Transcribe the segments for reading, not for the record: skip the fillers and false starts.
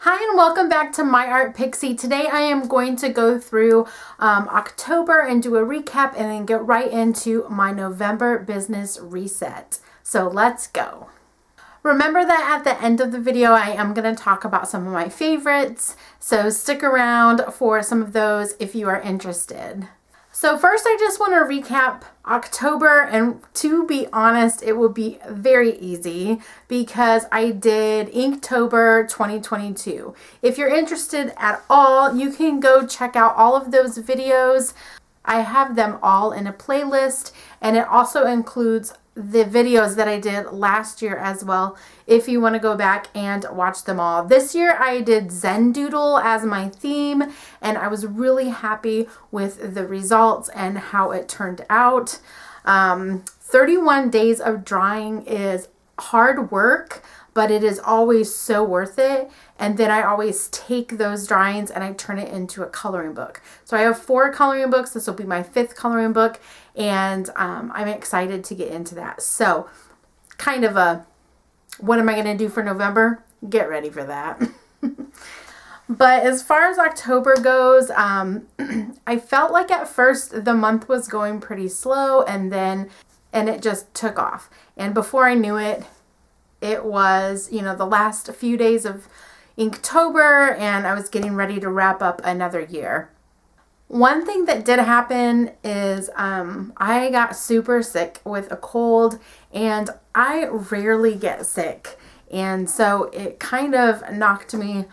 Hi and welcome back to My Art Pixie. Today I am going to go through October and do a recap and then get right into my November business reset. So let's go. Remember that at the end of the video I am going to talk about some of my favorites, so stick around for some of those if you are interested. So first I just want to recap October, and to be honest it will be very easy because I did Inktober 2022. If you're interested at all, you can go check out all of those videos. I have them all in a playlist, and it also includes the videos that I did last year as well if you want to go back and watch them all. This year I did Zen Doodle as my theme, and I was really happy with the results and how it turned out. 31 days of drawing is hard work, but it is always so worth it. And then I always take those drawings and I turn it into a coloring book. So I have 4 coloring books. This will be my 5th coloring book, and I'm excited to get into that. So kind of a, what am I going to do for November? Get ready for that. But as far as October goes, I felt like at first the month was going pretty slow, and it just took off. And before I knew it, it was, the last few days of Inktober, and I was getting ready to wrap up another year. One thing that did happen is I got super sick with a cold, and I rarely get sick. And so it kind of knocked me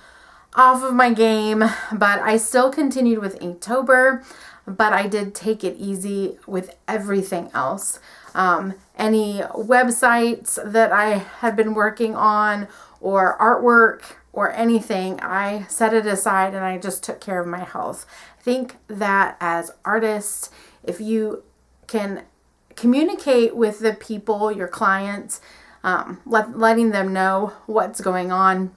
off of my game, but I still continued with Inktober, but I did take it easy with everything else. Any websites that I had been working on or artwork or anything, I set it aside and I just took care of my health. I think that as artists, if you can communicate with the people, your clients, letting them know what's going on,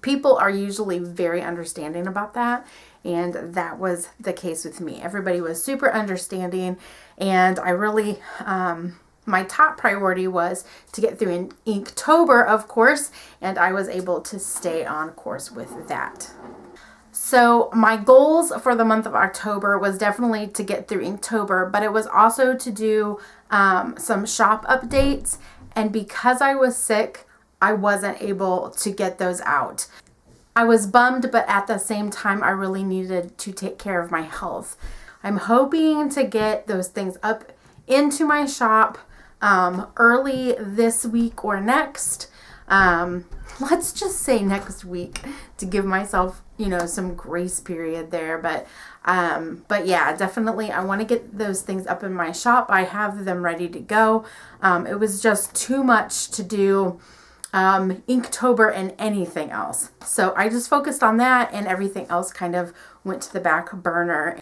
people are usually very understanding about that. And that was the case with me. Everybody was super understanding, and I really, my top priority was to get through Inktober, of course, and I was able to stay on course with that. So my goals for the month of October was definitely to get through Inktober, but it was also to do some shop updates, and because I was sick, I wasn't able to get those out. I was bummed, but at the same time, I really needed to take care of my health. I'm hoping to get those things up into my shop early this week or next. Let's just say next week to give myself, some grace period there. But yeah, definitely I want to get those things up in my shop. I have them ready to go. It was just too much to do Inktober and anything else. So I just focused on that, and everything else kind of went to the back burner.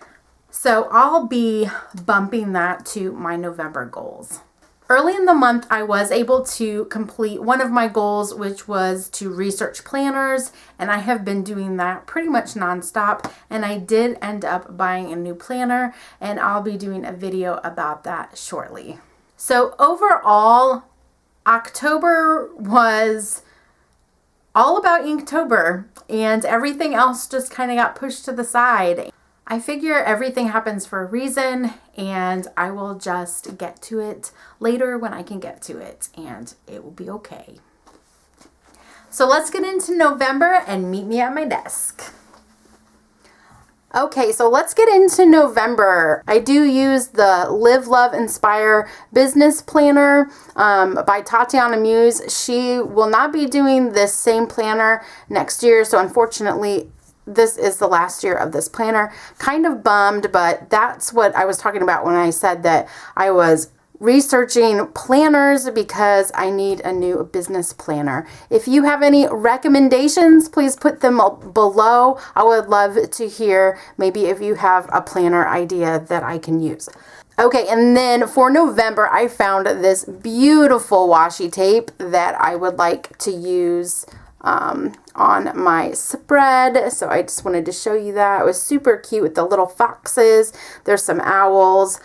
So I'll be bumping that to my November goals. Early in the month, I was able to complete one of my goals, which was to research planners, and I have been doing that pretty much nonstop, and I did end up buying a new planner, and I'll be doing a video about that shortly. So overall, October was all about Inktober, and everything else just kind of got pushed to the side. I figure everything happens for a reason, and I will just get to it later when I can get to it, and it will be okay. So let's get into November and meet me at my desk. Okay, so let's get into November. I do use the Live, Love, Inspire Business Planner by Tatiana Muse. She will not be doing this same planner next year, so unfortunately, this is the last year of this planner. Kind of bummed, but that's what I was talking about when I said that I was researching planners because I need a new business planner. If you have any recommendations, please put them below. I would love to hear maybe if you have a planner idea that I can use. Okay, and then for November, I found this beautiful washi tape that I would like to use on my spread. So I just wanted to show you that. It was super cute with the little foxes. There's some owls,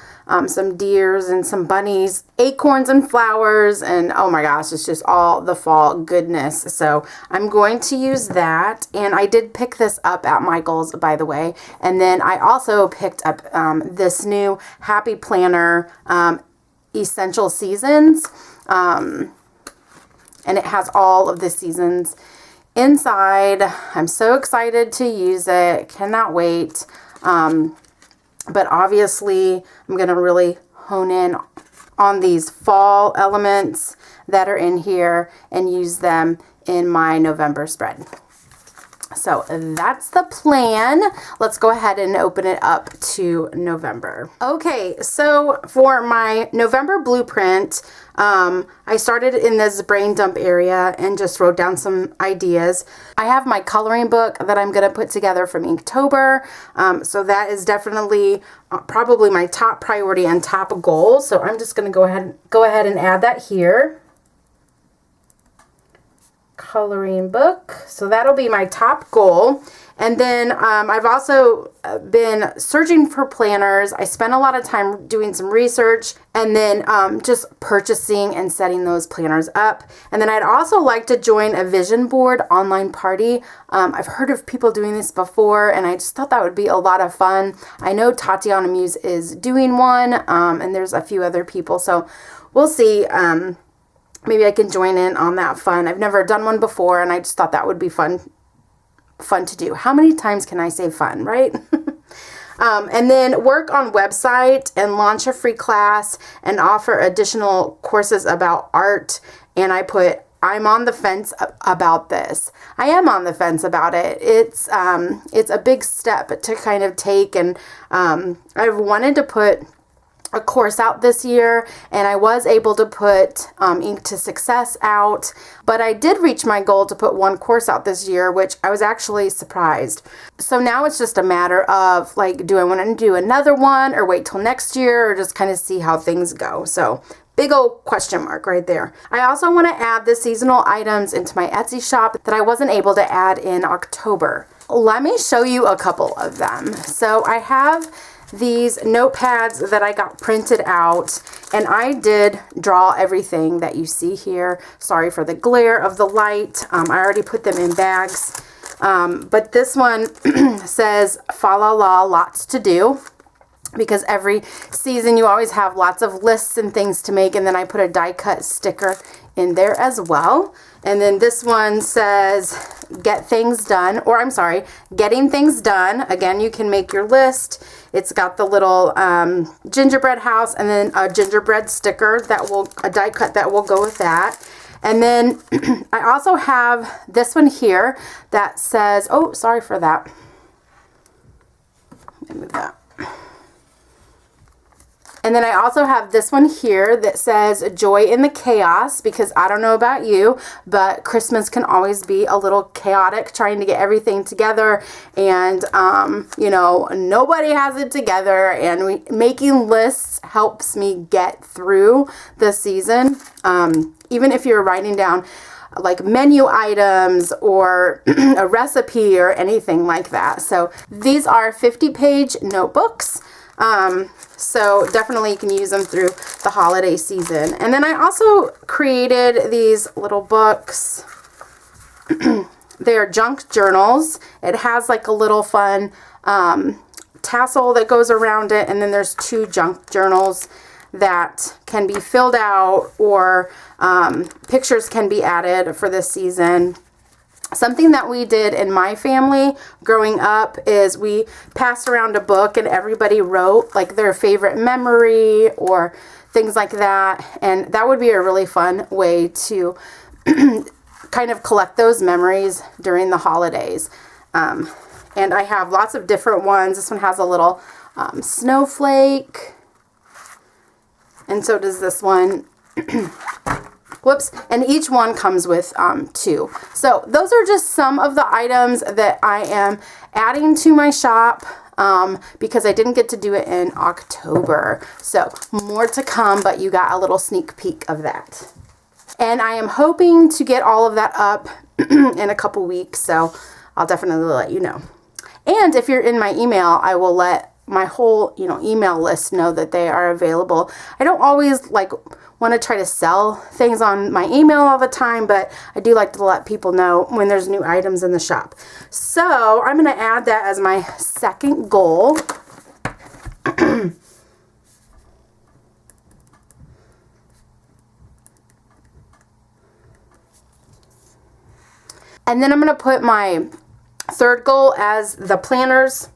some deers and some bunnies, acorns and flowers, and oh my gosh, it's just all the fall goodness. So I'm going to use that, and I did pick this up at Michael's, by the way. And then I also picked up this new Happy Planner Essential Seasons, and it has all of the seasons inside. I'm so excited to use it. Cannot wait. But obviously, I'm going to really hone in on these fall elements that are in here and use them in my November spread. So that's the plan. Let's go ahead and open it up to November. Okay, so for my November blueprint, I started in this brain dump area and just wrote down some ideas. I have my coloring book that I'm going to put together from Inktober. So that is definitely probably my top priority and top goal. So I'm just going to go ahead and add that here. Coloring book. So that'll be my top goal. And then I've also been searching for planners. I spent a lot of time doing some research and then just purchasing and setting those planners up. And then I'd also like to join a vision board online party. I've heard of people doing this before, and I just thought that would be a lot of fun. I know Tatiana Muse is doing one, and there's a few other people. So we'll see. Maybe I can join in on that fun. I've never done one before, and I just thought that would be fun to do. How many times can I say fun, right? And then work on website and launch a free class and offer additional courses about art. And I put, I'm on the fence about this. I am on the fence about it. It's a big step to kind of take, and I've wanted to put a course out this year, and I was able to put Ink to Success out, but I did reach my goal to put one course out this year, which I was actually surprised. So now it's just a matter of, like, do I want to do another one or wait till next year, or just kind of see how things go? So big old question mark right there. I also want to add the seasonal items into my Etsy shop that I wasn't able to add in October. Let me show you a couple of them. So I have these notepads that I got printed out, and I did draw everything that you see here. Sorry for the glare of the light. I already put them in bags. But this one says, fa la la, lots to do. Because every season you always have lots of lists and things to make, and then I put a die cut sticker in there as well. And then this one says, get things done, or I'm sorry, getting things done. Again, you can make your list. It's got the little gingerbread house, and then a gingerbread sticker a die cut that will go with that. And then I also have this one here that says, oh, sorry for that. Let me move that. And then I also have this one here that says joy in the chaos, because I don't know about you, but Christmas can always be a little chaotic trying to get everything together, and you know, nobody has it together, and making lists helps me get through the season. Even if you're writing down like menu items or a recipe or anything like that. So these are 50-page notebooks. So definitely you can use them through the holiday season. And then I also created these little books. They're junk journals. It has like a little fun tassel that goes around it. And then there's 2 junk journals that can be filled out, or pictures can be added for this season. Something that we did in my family growing up is we passed around a book, and everybody wrote like their favorite memory or things like that. And that would be a really fun way to kind of collect those memories during the holidays. And I have lots of different ones. This one has a little snowflake, and so does this one. Whoops. And each one comes with 2. So those are just some of the items that I am adding to my shop because I didn't get to do it in October. So more to come, but you got a little sneak peek of that. And I am hoping to get all of that up in a couple weeks, so I'll definitely let you know. And if you're in my email, I will let my whole, email list know that they are available. I don't always want to try to sell things on my email all the time, but I do like to let people know when there's new items in the shop. So I'm going to add that as my second goal. And then I'm going to put my third goal as the planners.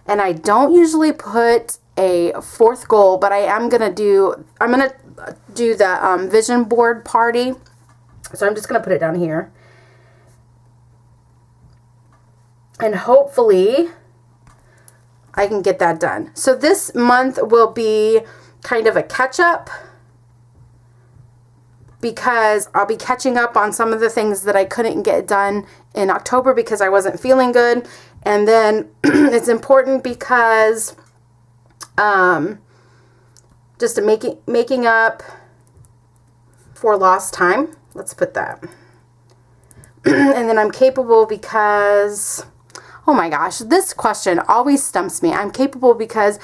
And I don't usually put a fourth goal, but I'm going to do the vision board party. So I'm just going to put it down here. And hopefully I can get that done. So this month will be kind of a catch up, because I'll be catching up on some of the things that I couldn't get done in October because I wasn't feeling good. And then it's important because just making up for lost time. Let's put that. And then I'm capable because, oh my gosh, this question always stumps me. I'm capable because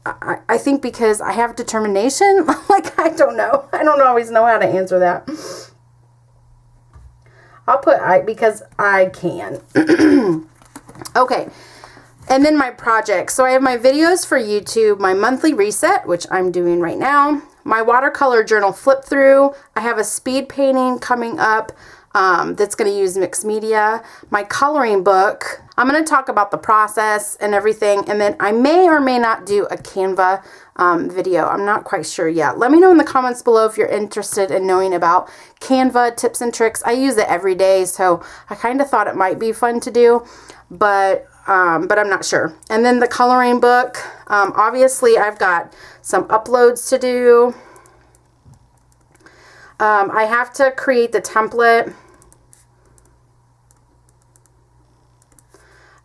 I think because I have determination. I don't know. I don't always know how to answer that. I'll put because I can. Okay. And then my projects. So I have my videos for YouTube, my monthly reset, which I'm doing right now, my watercolor journal flip through. I have a speed painting coming up that's going to use mixed media, my coloring book. I'm going to talk about the process and everything, and then I may or may not do a Canva video. I'm not quite sure yet. Let me know in the comments below if you're interested in knowing about Canva tips and tricks. I use it every day, so I kind of thought it might be fun to do, but I'm not sure. And then the coloring book, obviously I've got some uploads to do. I have to create the template.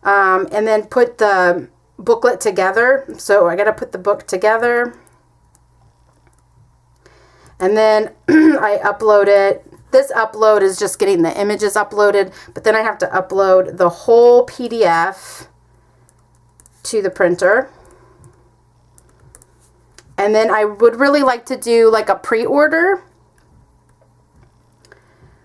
And then put the booklet together. So I got to put the book together. And then I upload it. This upload is just getting the images uploaded, but then I have to upload the whole PDF to the printer. And then I would really like to do like a pre-order,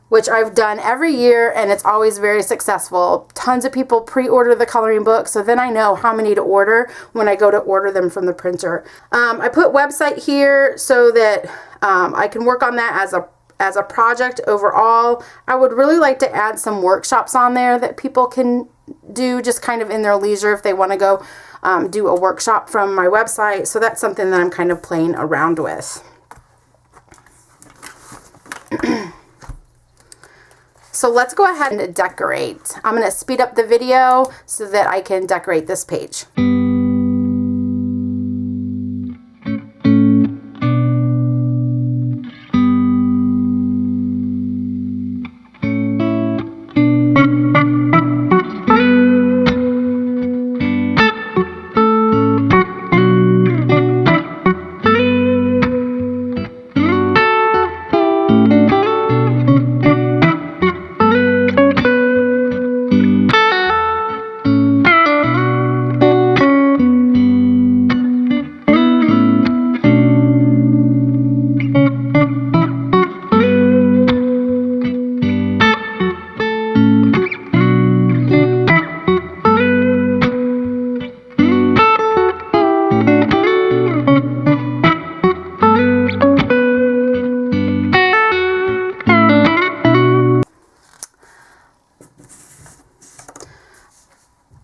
which I've done every year, and it's always very successful. Tons of people pre-order the coloring book, so then I know how many to order when I go to order them from the printer. I put website here so that I can work on that as a project overall. I would really like to add some workshops on there that people can do just kind of in their leisure if they want to go do a workshop from my website. So that's something that I'm kind of playing around with. So let's go ahead and decorate. I'm going to speed up the video so that I can decorate this page.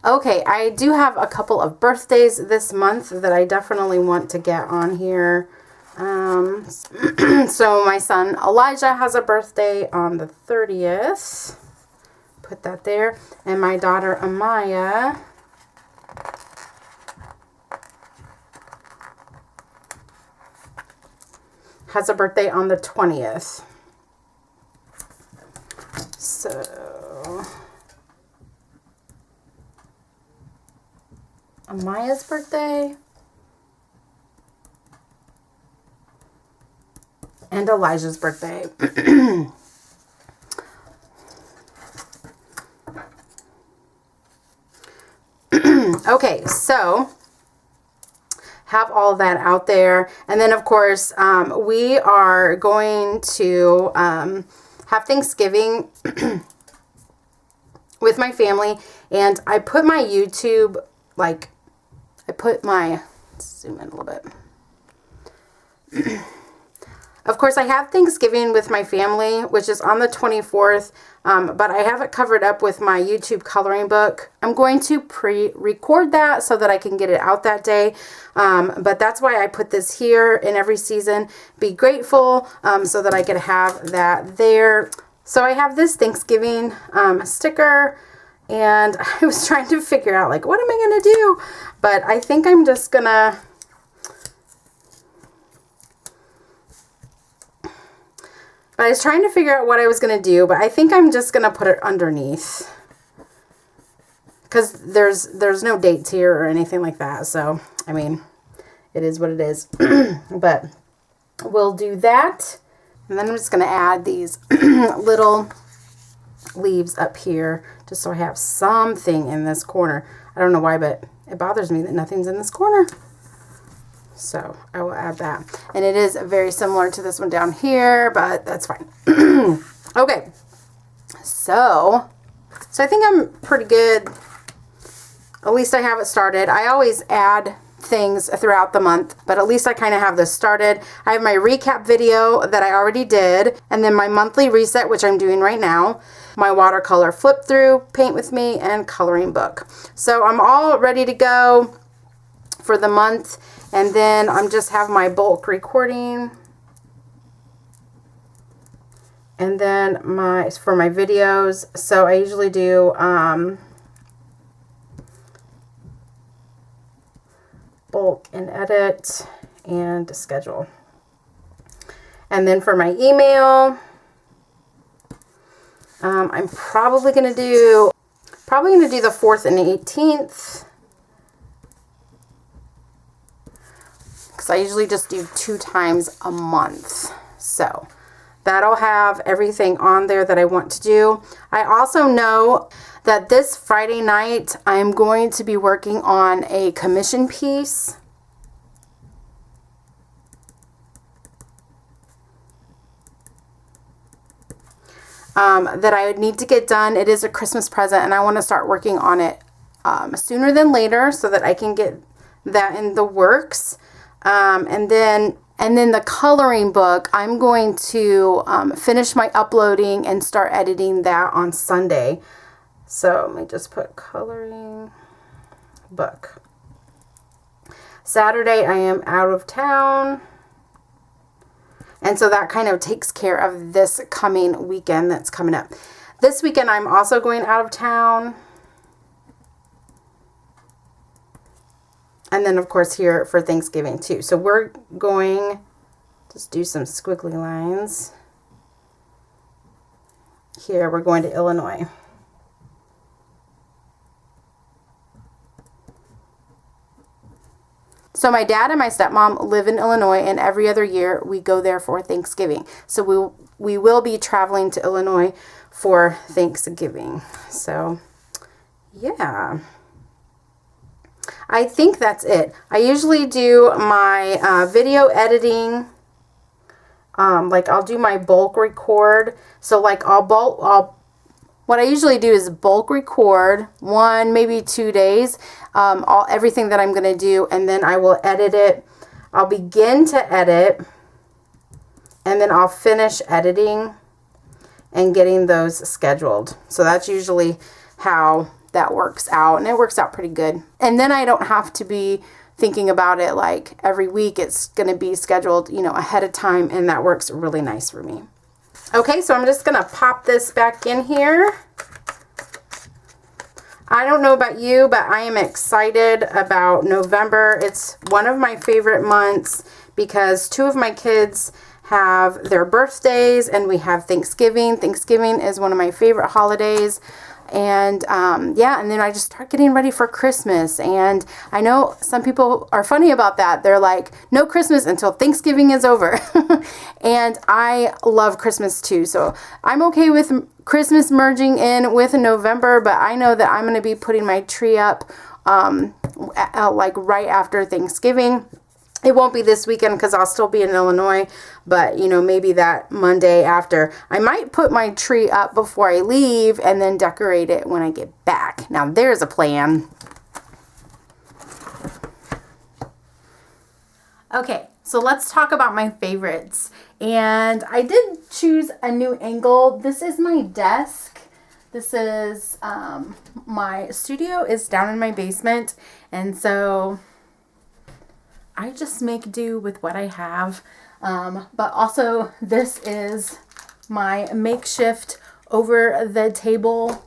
Okay, I do have a couple of birthdays this month that I definitely want to get on here. So my son Elijah has a birthday on the 30th. Put that there. And my daughter Amaya has a birthday on the 20th. So Amaya's birthday. and Elijah's birthday. Okay, so have all that out there. And then, of course, we are going to have Thanksgiving with my family. And I put my YouTube, like, let's zoom in a little bit. Of course, I have Thanksgiving with my family, which is on the 24th, but I have it covered up with my YouTube coloring book. I'm going to pre-record that so that I can get it out that day, but that's why I put this here in every season. Be grateful, so that I could have that there. So I have this Thanksgiving sticker, and I was trying to figure out, like, what am I going to do? But I think I'm just going to... I was trying to figure out what I was going to do, but I think I'm just going to put it underneath. Because there's no dates here or anything like that. So, I mean, it is what it is. But we'll do that. And then I'm just going to add these little leaves up here, just so I have something in this corner. I don't know why, but it bothers me that nothing's in this corner. So I will add that. And it is very similar to this one down here, but that's fine. Okay. So I think I'm pretty good. At least I have it started. I always add things throughout the month, but at least I kind of have this started. I have my recap video that I already did, and then my monthly reset, which I'm doing right now, my watercolor flip through, paint with me, and coloring book. So I'm all ready to go for the month. And then I'm just have my bulk recording. And then for my videos. So I usually do bulk and edit and schedule. And then for my email, I'm probably going to do the 4th and 18th. I usually just do 2 times a month. So that'll have everything on there that I want to do. I also know that this Friday night I'm going to be working on a commission piece. That I would need to get done. It is a Christmas present, and I want to start working on it sooner than later so that I can get that in the works. And then the coloring book, I'm going to finish my uploading and start editing that on Sunday. So let me just put coloring book. Saturday I am out of town. And so that kind of takes care of this coming weekend that's coming up. This weekend I'm also going out of town. And then, of course, here for Thanksgiving, too. So we're going, just do some squiggly lines. Here, we're going to Illinois. So my dad and my stepmom live in Illinois, and every other year we go there for Thanksgiving. So we will be traveling to Illinois for Thanksgiving. So, yeah. I think that's it. I usually do my video editing. Like I'll do my bulk record. So like what I usually do is bulk record 1, maybe 2 days, everything that I'm going to do, and then I will edit it. I'll begin to edit, and then I'll finish editing and getting those scheduled. So that's usually how that works out, and it works out pretty good. And then I don't have to be thinking about it like every week. It's going to be scheduled, ahead of time, and that works really nice for me. Okay, so I'm just going to pop this back in here. I don't know about you, but I am excited about November. It's one of my favorite months because 2 of my kids have their birthdays, and we have Thanksgiving. Thanksgiving is one of my favorite holidays. And yeah, and then I just start getting ready for Christmas. And I know some people are funny about that. They're like, no Christmas until Thanksgiving is over. And I love Christmas too. So I'm okay with Christmas merging in with November, but I know that I'm going to be putting my tree up like right after Thanksgiving. It won't be this weekend because I'll still be in Illinois, but you know, maybe that Monday after. I might put my tree up before I leave and then decorate it when I get back. Now there's a plan. Okay, so let's talk about my favorites. And I did choose a new angle. This is my desk. This is my studio is down in my basement, and so I just make do with what I have. But also this is my makeshift over the table.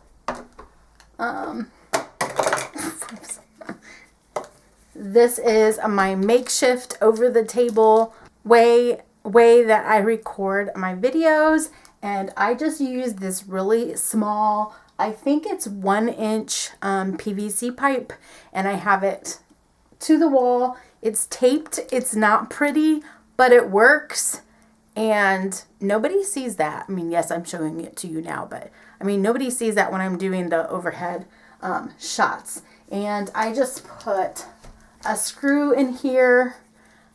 This is my makeshift over the table way that I record my videos. And I just use this really small, I think it's 1-inch PVC pipe, and I have it to the wall. It's taped. It's not pretty, but it works. And nobody sees that. I mean, yes, I'm showing it to you now, but I mean, nobody sees that when I'm doing the overhead shots. And I just put a screw in here,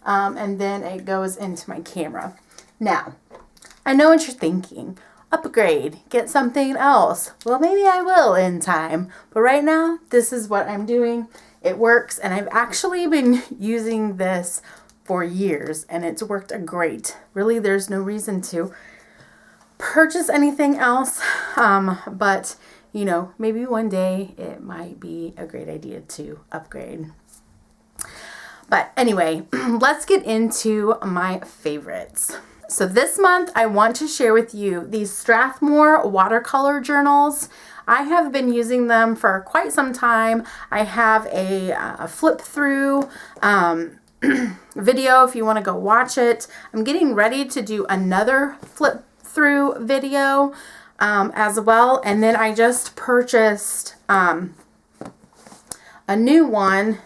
and then it goes into my camera. Now, I know what you're thinking. Upgrade, get something else. Well, maybe I will in time. But right now, this is what I'm doing. It works, and I've actually been using this for years, and it's worked great. Really, there's no reason to purchase anything else, but you know, maybe one day it might be a great idea to upgrade. But anyway, let's get into my favorites. So this month I want to share with you these Strathmore watercolor journals. I have been using them for quite some time. I have a flip through video if you want to go watch it. I'm getting ready to do another flip through video as well. And then I just purchased a new one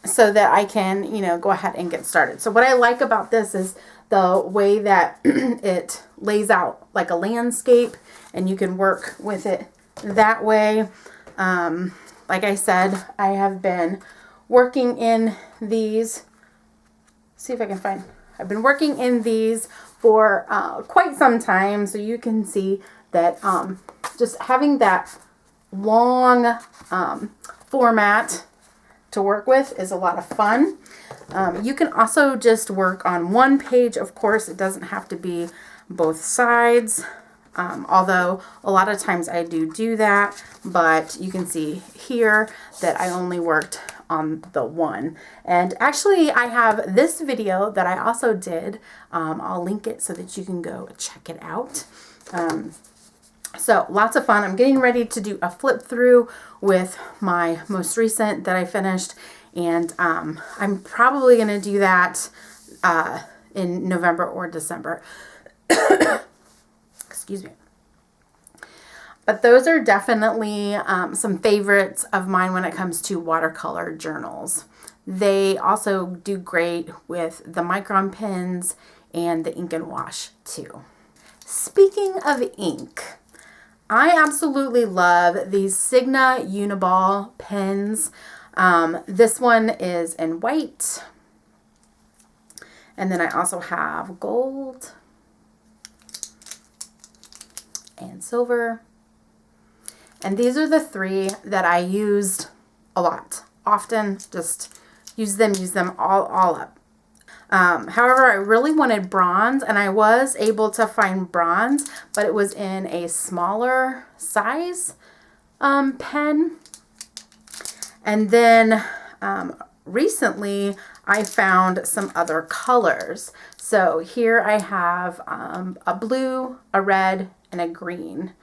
so that I can, you know, go ahead and get started. So what I like about this is the way that it lays out like a landscape, and you can work with it that way. Like I said, I have been working in these. See if I can find. I've been working in these for quite some time, so you can see that just having that long format to work with is a lot of fun. You can also just work on one page. Of course, it doesn't have to be both sides, although a lot of times I do that, but you can see here that I only worked on the one. And actually I have this video that I also did. I'll link it so that you can go check it out. So lots of fun. I'm getting ready to do a flip through with my most recent that I finished, and I'm probably going to do that in November or December. Excuse me. But those are definitely some favorites of mine when it comes to watercolor journals. They also do great with the micron pens and the ink and wash too. Speaking of ink, I absolutely love these Signa Uniball pens. This one is in white. And then I also have gold and silver. And these are the three that I used a lot. Often just use them all up. However, I really wanted bronze, and I was able to find bronze, but it was in a smaller size pen. And then recently I found some other colors. So here I have a blue, a red, and a green.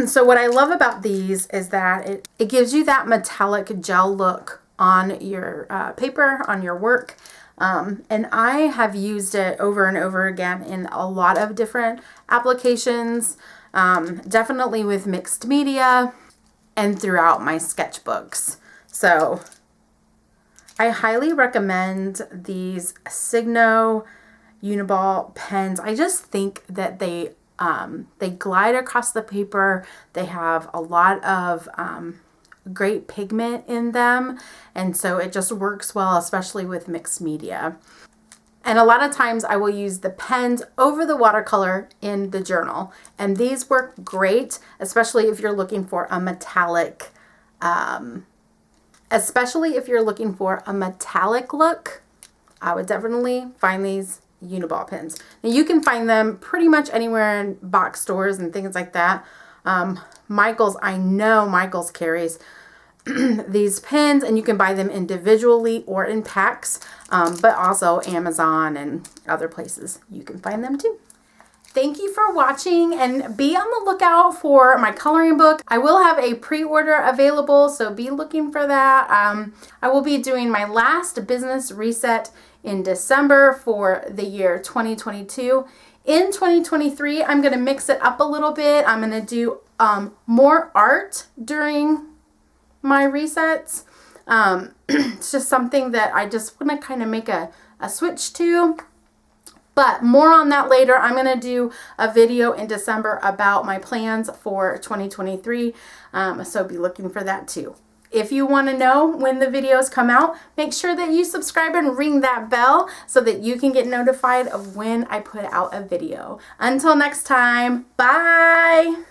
So what I love about these is that it gives you that metallic gel look on your paper, on your work. And I have used it over and over again in a lot of different applications. definitely with mixed media and throughout my sketchbooks. So I highly recommend these Signo Uniball pens. I just think that they glide across the paper. They have a lot of great pigment in them, and so it just works well, especially with mixed media. And a lot of times I will use the pens over the watercolor in the journal, and these work great, especially if you're looking for a metallic look. I would definitely find these Uniball pens. Now you can find them pretty much anywhere in box stores and things like that. Michaels, I know Michaels carries these pens, and you can buy them individually or in packs, but also Amazon and other places you can find them too. Thank you for watching, and be on the lookout for my coloring book. I will have a pre-order available, so be looking for that. I will be doing my last business reset in December for the year 2022. In 2023, I'm going to mix it up a little bit. I'm going to do more art during my resets. It's just something that I just want to kind of make a switch to. But more on that later. I'm going to do a video in December about my plans for 2023. So be looking for that too. If you want to know when the videos come out, make sure that you subscribe and ring that bell so that you can get notified of when I put out a video. Until next time, bye!